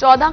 14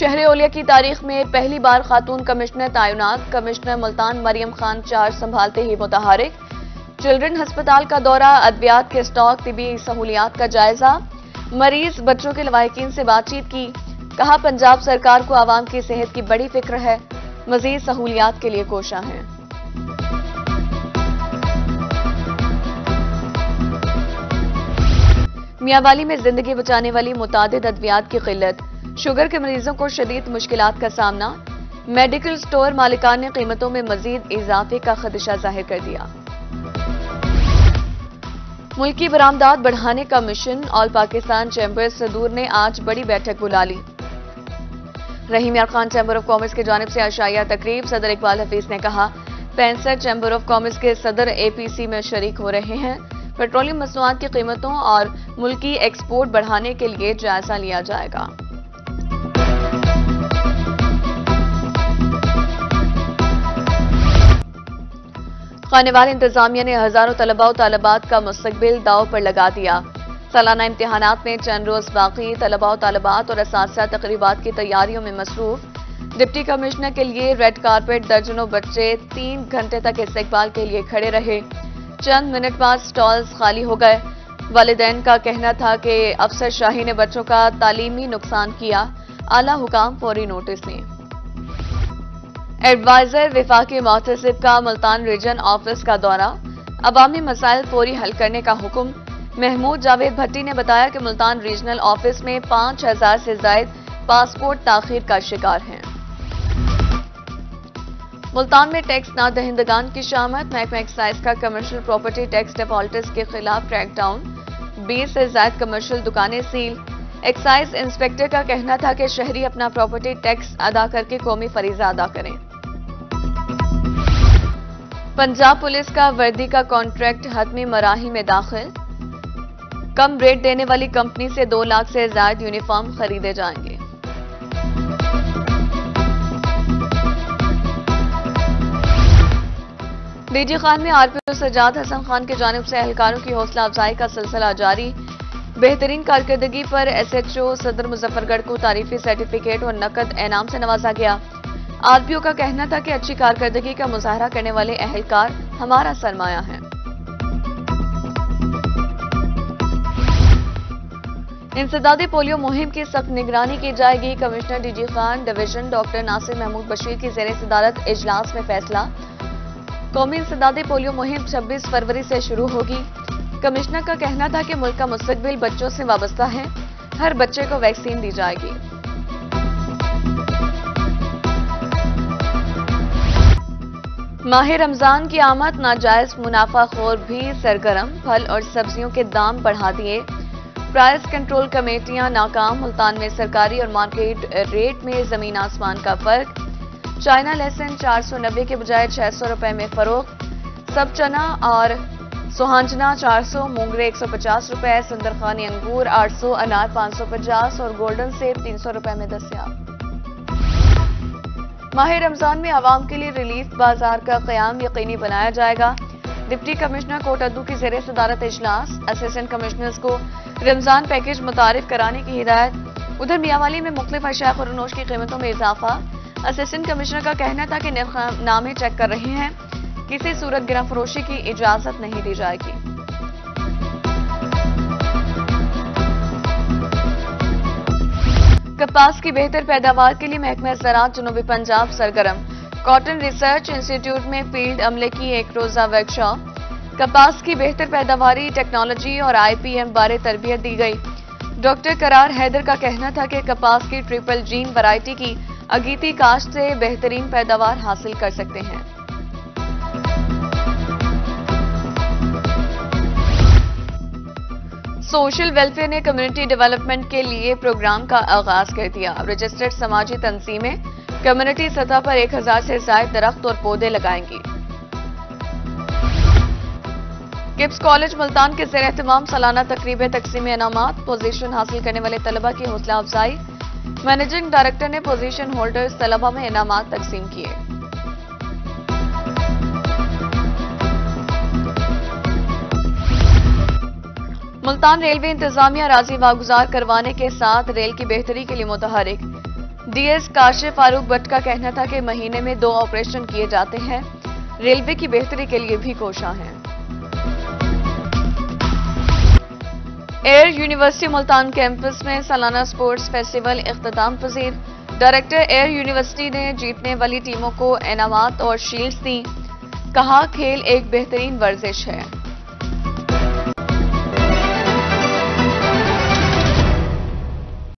شہر اولیا کی تاریخ میں پہلی بار خاتون کمشنر تعینات، کمشنر ملتان مریم خان چارج سنبھالتے ہی متحرک۔ چلڈرن ہسپتال کا دورہ، ادویات کے اسٹاک، طبی سہولیات کا جائزہ، مریض بچوں کے لواحقین سے بات چیت کی۔ کہا پنجاب سرکار کو عوام کی صحت کی بڑی فکر ہے، مزید سہولیات کے لیے کوشاں ہیں۔ میاں والی میں زندگی بچانے والی متعدد ادویات کی قلت، شوگر کے مریضوں کو شدید مشکلات کا سامنا، میڈیکل سٹور مالکان نے قیمتوں میں مزید اضافے کا خدشہ ظاہر کر دیا۔ ملکی برآمدات بڑھانے کا مشن، آل پاکستان چیمبر صدور نے آج بڑی بیٹھک بلا لی۔ رحیم یار خان چیمبر آف کامرس کی جانب سے عشائیہ تقریب، صدر اقبال حفیظ نے کہا 65 چیمبر آف کامرس کے صدر APC میں شریک ہو رہے ہیں۔ پیٹرولیم مصنوعات کی قیمتوں اور ملکی ایکسپورٹ بڑھانے کے لیے جائزہ لیا جائے گا۔ خانے وال انتظامیہ نے ہزاروں طلباء و طالبات کا مستقبل داؤ پر لگا دیا۔ سالانہ امتحانات میں چند روز باقی، طلباء و طالبات اور اساتذہ تقریبات کی تیاریوں میں مصروف۔ ڈپٹی کمشنر کے لیے ریڈ کارپیٹ، درجنوں بچے 3 گھنٹے تک استقبال کے لیے کھڑے رہے۔ چند منٹ بعد سٹالز خالی ہو گئے۔ والدین کا کہنا تھا کہ افسر شاہی نے بچوں کا تعلیمی نقصان کیا، اعلیٰ حکام فوری نوٹس لیں۔ ایڈوائزر وفاقی محتسب کا ملتان ریجن آفس کا دورہ، عوامی مسائل فوری حل کرنے کا حکم۔ محمود جاوید بھٹی نے بتایا کہ ملتان ریجنل آفس میں 5000 سے زائد پاسپورٹ تاخیر کا شکار ہیں۔ ملتان میں ٹیکس نہ دہندگان کی شامت، محکمہ ایکسائز کا کمرشل پراپرٹی ٹیکس ڈیفالٹرز کے خلاف کریک ڈاؤن، 20 سے زائد کمرشل دکانیں سیل۔ ایکسائز انسپیکٹر کا کہنا تھا کہ شہری اپنا پراپرٹی ٹیکس ادا کر کے قومی فریضہ ادا کریں۔ پنجاب پولیس کا وردی کا کانٹریکٹ حتمی مراحل میں داخل، کم ریٹ دینے والی کمپنی سے 2 لاکھ سے زائد یونیفارم خریدے جائیں گے۔ ڈی جی خان میں RPO سجاد حسن خان کی جانب سے اہلکاروں کی حوصلہ افزائی کا سلسلہ جاری۔ بہترین کارکردگی پر SHO صدر مظفر گڑھ کو تعریفی سرٹیفکیٹ اور نقد انعام سے نوازا گیا۔ RPO کا کہنا تھا کہ اچھی کارکردگی کا مظاہرہ کرنے والے اہلکار ہمارا سرمایہ ہیں۔ انسدادی پولیو مہم کی سخت نگرانی کی جائے گی، commissioner DG Khan division doctor Nasir Mahmood Bashir کی زیر صدارت اجلاس میں فیصلہ۔ قومی انسدادی پولیو مہم 26 فروری سے شروع ہوگی۔ کمشنر کا کہنا تھا کہ ملک کا مستقبل بچوں سے وابستہ ہے، ہر بچے کو ویکسین دی جائے گی۔ ماہ رمضان کی آمد، ناجائز منافع خور بھی سرگرم، پھل اور سبزیوں کے دام بڑھا دیے، پرائس کنٹرول کمیٹیاں ناکام، ملتان میں سرکاری اور مارکیٹ ریٹ میں زمین آسمان کا فرق، چائنا لہسن 490 کے بجائے 600 روپے میں فروخت، سب چنا اور سوہانجنا 400، مونگرے 150 روپے، سندرخانی انگور 800، انار 550 اور گولڈن سیب 300 روپے میں دستیاب۔ ماہ رمضان میں عوام کے لیے ریلیف بازار کا قیام یقینی بنایا جائے گا۔ ڈپٹی کمشنر کوٹ ادو کی زیر صدارت اجلاس، اسسٹنٹ کمشنرز کو رمضان پیکج متعارف کرانے کی ہدایت۔ ادھر میاں والی میں مختلف اشیاء خورنوش کی قیمتوں میں اضافہ، اسسٹنٹ کمشنر کا کہنا تھا کہ نرخ نامے چیک کر رہے ہیں، کسی صورت گرہ فروشی کی اجازت نہیں دی جائے گی۔ کپاس کی بہتر پیداوار کے لیے محکمہ زراعت جنوبی پنجاب سرگرم، کاٹن ریسرچ انسٹی ٹیوٹ میں فیلڈ عملے کی 1 روزہ ورکشاپ، کپاس کی بہتر پیداواری ٹیکنالوجی اور IPM بارے تربیت دی گئی۔ ڈاکٹر قرار حیدر کا کہنا تھا کہ کپاس کی ٹریپل جین ورائٹی کی اگیتی کاشت سے بہترین پیداوار حاصل کر سکتے ہیں۔ سوشل ویلفیئر نے کمیونٹی ڈیولپمنٹ کے لیے پروگرام کا آغاز کر دیا۔ رجسٹرڈ سماجی تنظیمیں کمیونٹی سطح پر 1000 سے زائد درخت اور پودے لگائیں گی۔ کپس کالج ملتان کے زیر اہتمام سالانہ تقریب تقسیم انعامات، پوزیشن حاصل کرنے والے طلبہ کی حوصلہ افزائی، مینیجنگ ڈائریکٹر نے پوزیشن ہولڈرز طلبہ میں انعامات تقسیم کیے۔ ملتان ریلوے انتظامیہ راضی واگزار کروانے کے ساتھ ریل کی بہتری کے لیے متحرک، D S Kashif Farooq but کا کہنا تھا کہ مہینے میں 2 آپریشن کیے جاتے ہیں، ریلوے کی بہتری کے لیے بھی کوشاں ہیں۔ ایئر یونیورسٹی ملتان کیمپس میں سالانہ سپورٹس فیسٹیول اختتام پذیر۔ ڈائریکٹر ایئر یونیورسٹی نے جیتنے والی ٹیموں کو انعامات اور شیلڈز دیں، کہا کھیل ایک بہترین ورزش ہے۔